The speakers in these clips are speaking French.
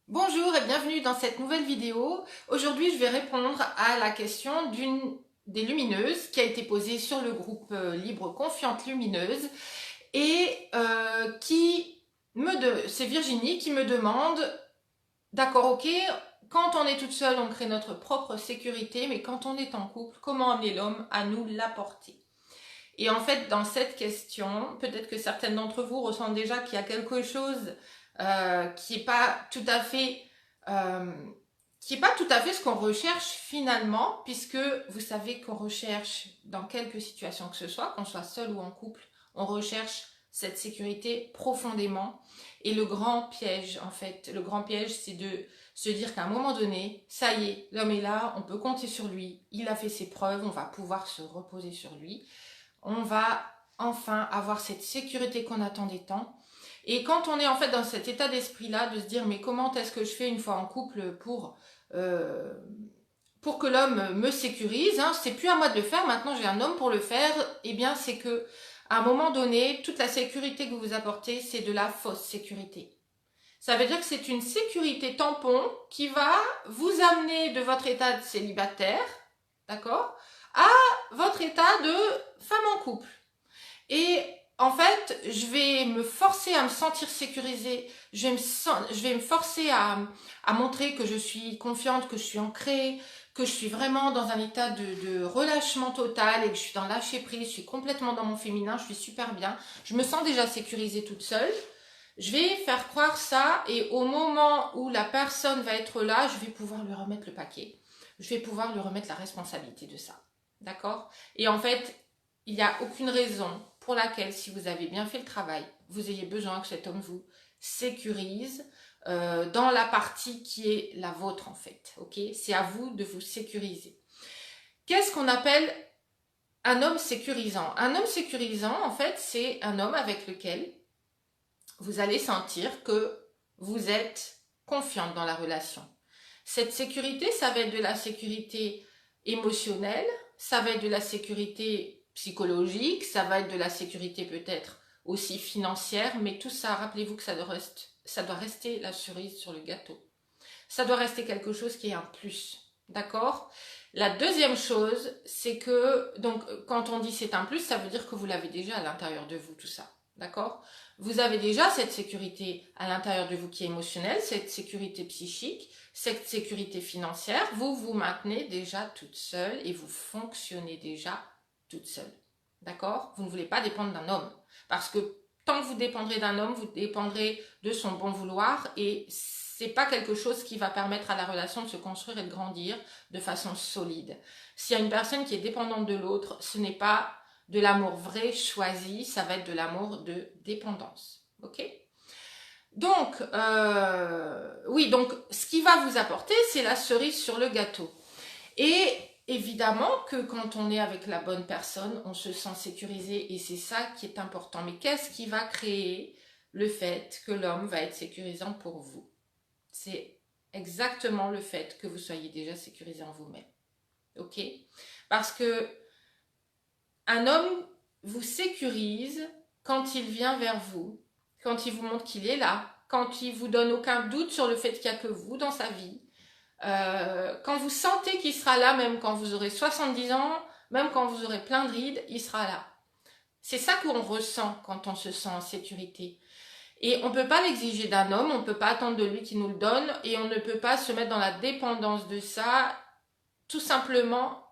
Bonjour et bienvenue dans cette nouvelle vidéo. Aujourd'hui, je vais répondre à la question d'une des lumineuses qui a été posée sur le groupe Libre Confiante Lumineuse et c'est Virginie qui me demande, d'accord, ok, quand on est toute seule, on crée notre propre sécurité, mais quand on est en couple, comment amener l'homme à nous l'apporter? Et en fait, dans cette question, peut-être que certaines d'entre vous ressentent déjà qu'il y a quelque chose qui n'est pas tout à fait euh, ce qu'on recherche finalement, puisque vous savez qu'on recherche dans quelque situation que ce soit, qu'on soit seul ou en couple, on recherche cette sécurité profondément. Et le grand piège, en fait, le grand piège, c'est de se dire qu'à un moment donné, ça y est, l'homme est là, on peut compter sur lui, il a fait ses preuves, on va pouvoir se reposer sur lui, on va enfin avoir cette sécurité qu'on attendait tant. Et quand on est en fait dans cet état d'esprit-là, de se dire mais comment est-ce que je fais une fois en couple euh, pour que l'homme me sécurise, hein, c'est plus à moi de le faire, maintenant j'ai un homme pour le faire, eh bien c'est que à un moment donné, toute la sécurité que vous apportez, c'est de la fausse sécurité. Ça veut dire que c'est une sécurité tampon qui va vous amener de votre état de célibataire, d'accord, à votre état de femme en couple. Et en fait, je vais me forcer à me sentir sécurisée, je vais me forcer à montrer que je suis confiante, que je suis ancrée, que je suis vraiment dans un état de relâchement total et que je suis dans lâcher prise, je suis complètement dans mon féminin, je suis super bien. Je me sens déjà sécurisée toute seule. Je vais faire croire ça et au moment où la personne va être là, je vais pouvoir lui remettre le paquet. Je vais pouvoir lui remettre la responsabilité de ça. D'accord? Et en fait, il n'y a aucune raison pour laquelle, si vous avez bien fait le travail, vous ayez besoin que cet homme vous sécurise dans la partie qui est la vôtre en fait. Ok? C'est à vous de vous sécuriser. Qu'est-ce qu'on appelle un homme sécurisant? Un homme sécurisant, en fait, c'est un homme avec lequel vous allez sentir que vous êtes confiante dans la relation. Cette sécurité, ça va être de la sécurité émotionnelle, ça va être de la sécurité psychologique, ça va être de la sécurité peut-être aussi financière, mais tout ça, rappelez-vous que ça doit rester la cerise sur le gâteau. Ça doit rester quelque chose qui est un plus, d'accord? La deuxième chose, c'est que, donc, quand on dit c'est un plus, ça veut dire que vous l'avez déjà à l'intérieur de vous, tout ça, d'accord? Vous avez déjà cette sécurité à l'intérieur de vous qui est émotionnelle, cette sécurité psychique, cette sécurité financière, vous vous maintenez déjà toute seule et vous fonctionnez déjà toute seule, d'accord? Vous ne voulez pas dépendre d'un homme, parce que tant que vous dépendrez d'un homme, vous dépendrez de son bon vouloir et c'est pas quelque chose qui va permettre à la relation de se construire et de grandir de façon solide. S'il y a une personne qui est dépendante de l'autre, ce n'est pas de l'amour vrai, choisi, ça va être de l'amour de dépendance. Ok? Donc, oui, donc ce qui va vous apporter, c'est la cerise sur le gâteau. Et évidemment que quand on est avec la bonne personne, on se sent sécurisé et c'est ça qui est important. Mais qu'est-ce qui va créer le fait que l'homme va être sécurisant pour vous? C'est exactement le fait que vous soyez déjà sécurisé en vous-même. Ok? Parce que un homme vous sécurise quand il vient vers vous, quand il vous montre qu'il est là, quand il vous donne aucun doute sur le fait qu'il n'y a que vous dans sa vie, quand vous sentez qu'il sera là, même quand vous aurez 70 ans, même quand vous aurez plein de rides, il sera là. C'est ça qu'on ressent quand on se sent en sécurité. Et on ne peut pas l'exiger d'un homme, on ne peut pas attendre de lui qu'il nous le donne, et on ne peut pas se mettre dans la dépendance de ça. Tout simplement,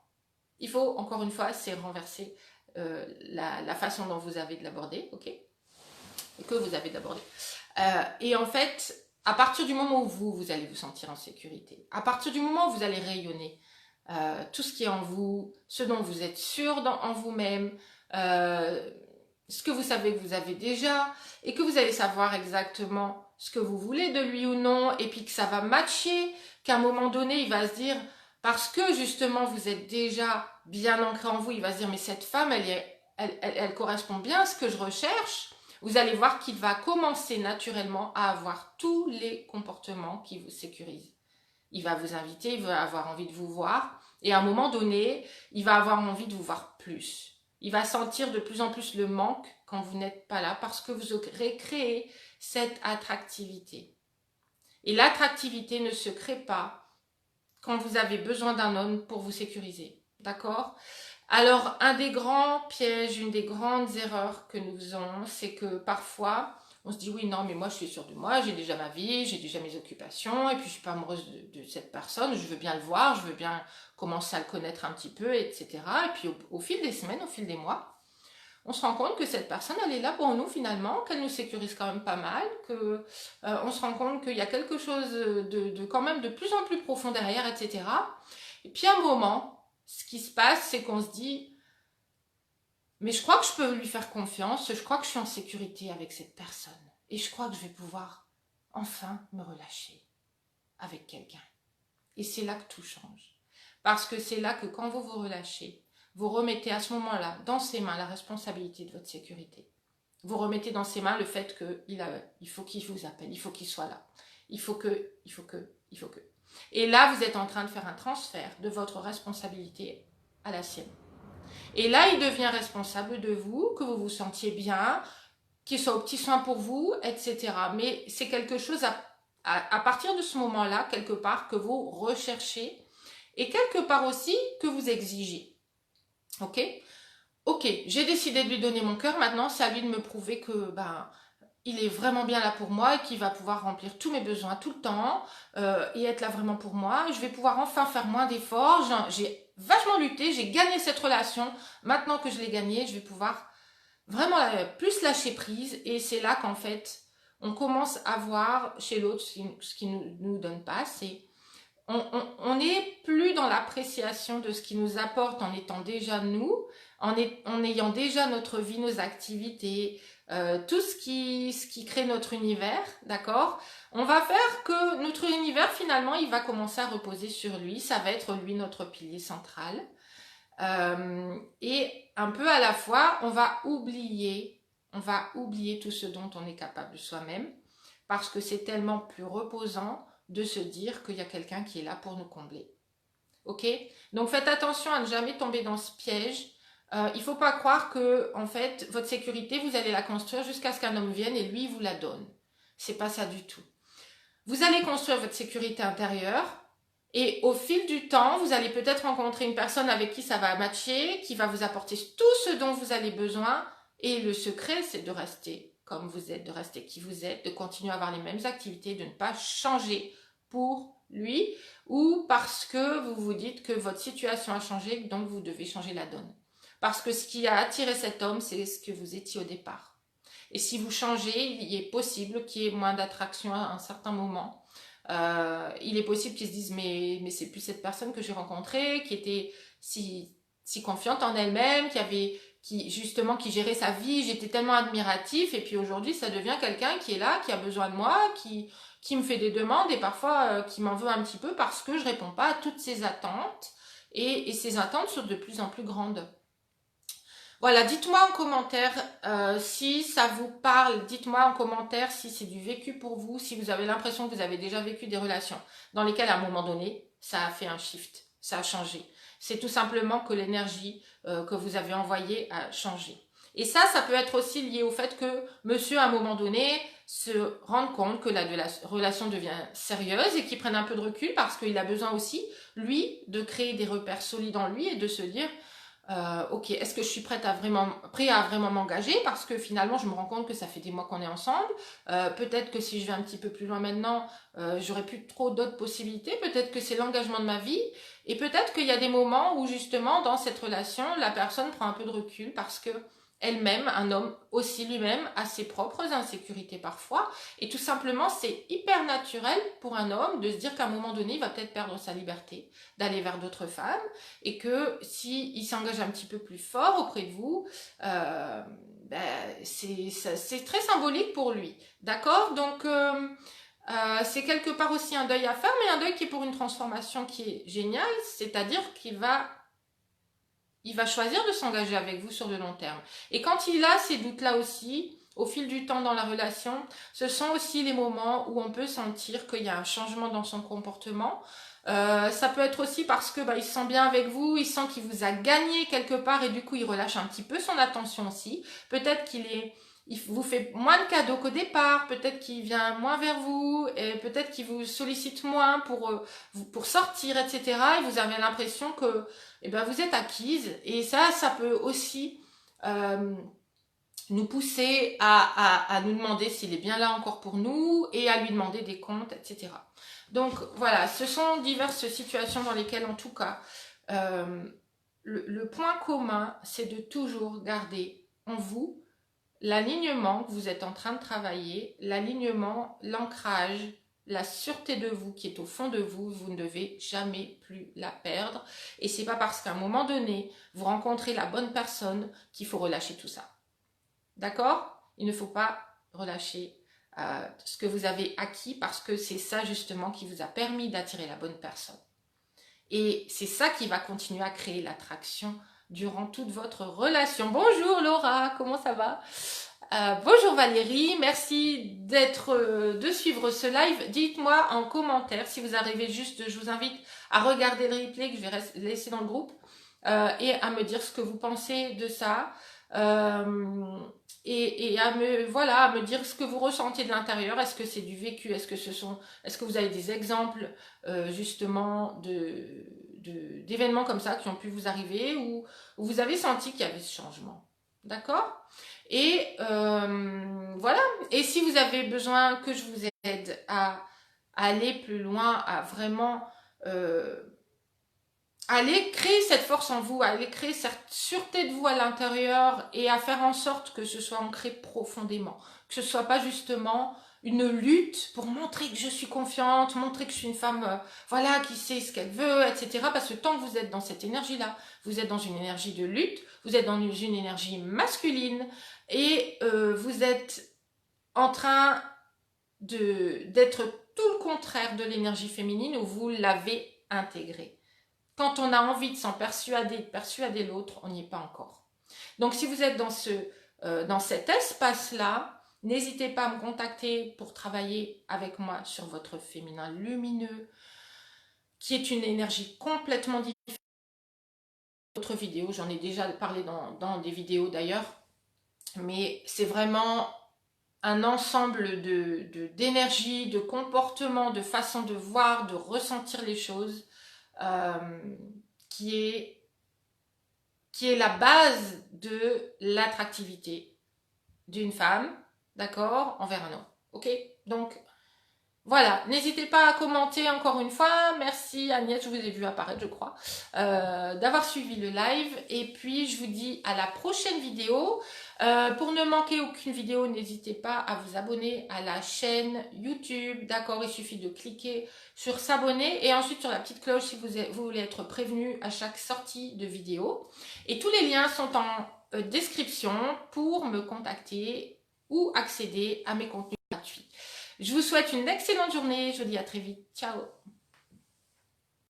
il faut, encore une fois, c'est renverser la façon dont vous avez de l'aborder, ok? Et que vous avez d'aborder. Et en fait, à partir du moment où vous allez vous sentir en sécurité, à partir du moment où vous allez rayonner tout ce qui est en vous, ce dont vous êtes sûr en vous-même, ce que vous savez que vous avez déjà, et que vous allez savoir exactement ce que vous voulez de lui ou non, et puis que ça va matcher, qu'à un moment donné, il va se dire, parce que justement vous êtes déjà bien ancré en vous, il va se dire, mais cette femme, elle correspond bien à ce que je recherche. Vous allez voir qu'il va commencer naturellement à avoir tous les comportements qui vous sécurisent. Il va vous inviter, il va avoir envie de vous voir, et à un moment donné, il va avoir envie de vous voir plus. Il va sentir de plus en plus le manque quand vous n'êtes pas là, parce que vous aurez créé cette attractivité. Et l'attractivité ne se crée pas quand vous avez besoin d'un homme pour vous sécuriser. D'accord? Alors, un des grands pièges, une des grandes erreurs que nous faisons, c'est que parfois, on se dit oui, non, mais moi je suis sûre de moi, j'ai déjà ma vie, j'ai déjà mes occupations, et puis je suis pas amoureuse de cette personne, je veux bien le voir, je veux bien commencer à le connaître un petit peu, etc. Et puis au fil des semaines, au fil des mois, on se rend compte que cette personne, elle est là pour nous finalement, qu'elle nous sécurise quand même pas mal, que on se rend compte qu'il y a quelque chose de quand même de plus en plus profond derrière, etc. Et puis à un moment, ce qui se passe, c'est qu'on se dit, mais je crois que je peux lui faire confiance, je crois que je suis en sécurité avec cette personne, et je crois que je vais pouvoir enfin me relâcher avec quelqu'un. Et c'est là que tout change. Parce que c'est là que quand vous vous relâchez, vous remettez à ce moment-là dans ses mains la responsabilité de votre sécurité. Vous remettez dans ses mains le fait qu'il faut qu'il vous appelle, il faut qu'il soit là. Il faut que. Et là, vous êtes en train de faire un transfert de votre responsabilité à la sienne. Et là, il devient responsable de vous, que vous vous sentiez bien, qu'il soit au petit soin pour vous, etc. Mais c'est quelque chose à partir de ce moment-là, quelque part, que vous recherchez et quelque part aussi que vous exigez. Ok? Ok, j'ai décidé de lui donner mon cœur, maintenant c'est à lui de me prouver que il est vraiment bien là pour moi et qu'il va pouvoir remplir tous mes besoins tout le temps et être là vraiment pour moi. Je vais pouvoir enfin faire moins d'efforts. J'ai vachement lutté, j'ai gagné cette relation. Maintenant que je l'ai gagnée, je vais pouvoir vraiment plus lâcher prise. Et c'est là qu'en fait, on commence à voir chez l'autre ce qui nous donne pas. C'est on n'est plus dans l'appréciation de ce qui nous apporte en étant déjà nous, en ayant déjà notre vie, nos activités, tout ce qui crée notre univers, d'accord? On va faire que notre univers, finalement, il va commencer à reposer sur lui. Ça va être lui notre pilier central. Et un peu à la fois, on va oublier tout ce dont on est capable soi-même, parce que c'est tellement plus reposant de se dire qu'il y a quelqu'un qui est là pour nous combler. Ok? Donc faites attention à ne jamais tomber dans ce piège. Il ne faut pas croire que, en fait, votre sécurité, vous allez la construire jusqu'à ce qu'un homme vienne et lui vous la donne. C'est pas ça du tout. Vous allez construire votre sécurité intérieure et au fil du temps, vous allez peut-être rencontrer une personne avec qui ça va matcher, qui va vous apporter tout ce dont vous avez besoin. Et le secret, c'est de rester comme vous êtes, de rester qui vous êtes, de continuer à avoir les mêmes activités, de ne pas changer pour lui ou parce que vous vous dites que votre situation a changé, donc vous devez changer la donne. Parce que ce qui a attiré cet homme, c'est ce que vous étiez au départ. Et si vous changez, il est possible qu'il y ait moins d'attraction à un certain moment. Il est possible qu'ils se disent mais c'est plus cette personne que j'ai rencontrée, qui était si confiante en elle-même, qui gérait sa vie, j'étais tellement admiratif, et puis aujourd'hui ça devient quelqu'un qui est là, qui a besoin de moi, qui me fait des demandes et parfois qui m'en veut un petit peu parce que je réponds pas à toutes ses attentes et ces attentes sont de plus en plus grandes. Voilà, dites-moi en commentaire si ça vous parle, dites-moi en commentaire si c'est du vécu pour vous, si vous avez l'impression que vous avez déjà vécu des relations dans lesquelles à un moment donné, ça a fait un shift, ça a changé. C'est tout simplement que l'énergie que vous avez envoyée a changé. Et ça peut être aussi lié au fait que monsieur, à un moment donné, se rende compte que la relation devient sérieuse et qu'il prenne un peu de recul parce qu'il a besoin aussi, lui, de créer des repères solides en lui et de se dire ok, est-ce que je suis prêt à vraiment m'engager parce que finalement je me rends compte que ça fait des mois qu'on est ensemble. Peut-être que si je vais un petit peu plus loin maintenant, j'aurai plus trop d'autres possibilités. Peut-être que c'est l'engagement de ma vie et peut-être qu'il y a des moments où justement dans cette relation, la personne prend un peu de recul parce que elle-même, un homme aussi lui-même a ses propres insécurités parfois et tout simplement c'est hyper naturel pour un homme de se dire qu'à un moment donné il va peut-être perdre sa liberté, d'aller vers d'autres femmes et que s'il s'engage un petit peu plus fort auprès de vous, c'est très symbolique pour lui, d'accord? Donc c'est quelque part aussi un deuil à faire, mais un deuil qui est pour une transformation qui est géniale, c'est-à-dire qu'il va choisir de s'engager avec vous sur le long terme. Et quand il a ces doutes-là aussi, au fil du temps dans la relation, ce sont aussi les moments où on peut sentir qu'il y a un changement dans son comportement. Ça peut être aussi parce que il se sent bien avec vous, il sent qu'il vous a gagné quelque part et du coup il relâche un petit peu son attention aussi. Peut-être qu'il est il vous fait moins de cadeaux qu'au départ, peut-être qu'il vient moins vers vous, et peut-être qu'il vous sollicite moins pour sortir, etc. Et vous avez l'impression que vous êtes acquise. Et ça peut aussi nous pousser à nous demander s'il est bien là encore pour nous et à lui demander des comptes, etc. Donc voilà, ce sont diverses situations dans lesquelles, en tout cas, le point commun, c'est de toujours garder en vous l'alignement que vous êtes en train de travailler, l'alignement, l'ancrage, la sûreté de vous qui est au fond de vous, vous ne devez jamais plus la perdre. Et c'est pas parce qu'à un moment donné, vous rencontrez la bonne personne qu'il faut relâcher tout ça. D'accord? Il ne faut pas relâcher ce que vous avez acquis parce que c'est ça justement qui vous a permis d'attirer la bonne personne. Et c'est ça qui va continuer à créer l'attraction durant toute votre relation. Bonjour Laura, comment ça va? Bonjour Valérie, merci de suivre ce live. Dites-moi en commentaire si vous arrivez juste, je vous invite à regarder le replay que je vais laisser dans le groupe et à me dire ce que vous pensez de ça. Et à me dire ce que vous ressentez de l'intérieur. Est-ce que c'est du vécu? Est-ce que vous avez des exemples justement d'événements comme ça qui ont pu vous arriver ou vous avez senti qu'il y avait ce changement? D'accord? Et voilà. Et si vous avez besoin que je vous aide à aller plus loin, à vraiment aller créer cette force en vous, aller créer cette sûreté de vous à l'intérieur et à faire en sorte que ce soit ancré profondément. Que ce soit pas justement une lutte pour montrer que je suis confiante, montrer que je suis une femme qui sait ce qu'elle veut, etc. Parce que tant que vous êtes dans cette énergie-là, vous êtes dans une énergie de lutte, vous êtes dans une énergie masculine et vous êtes en train d'être tout le contraire de l'énergie féminine où vous l'avez intégrée. Quand on a envie de s'en persuader, de persuader l'autre, on n'y est pas encore. Donc si vous êtes dans cet espace-là, n'hésitez pas à me contacter pour travailler avec moi sur votre féminin lumineux, qui est une énergie complètement différente. D'autres vidéos, j'en ai déjà parlé dans des vidéos d'ailleurs, mais c'est vraiment un ensemble d'énergie, de comportement, de façon de voir, de ressentir les choses, qui est la base de l'attractivité d'une femme, d'accord, envers un homme. Ok? Donc, voilà, n'hésitez pas à commenter encore une fois. Merci Agnès, je vous ai vu apparaître, je crois, d'avoir suivi le live. Et puis, je vous dis à la prochaine vidéo. Pour ne manquer aucune vidéo, n'hésitez pas à vous abonner à la chaîne YouTube. D'accord, il suffit de cliquer sur s'abonner et ensuite sur la petite cloche si vous voulez être prévenu à chaque sortie de vidéo. Et tous les liens sont en description pour me contacter ou accéder à mes contenus gratuits. Je vous souhaite une excellente journée. Je vous dis à très vite. Ciao.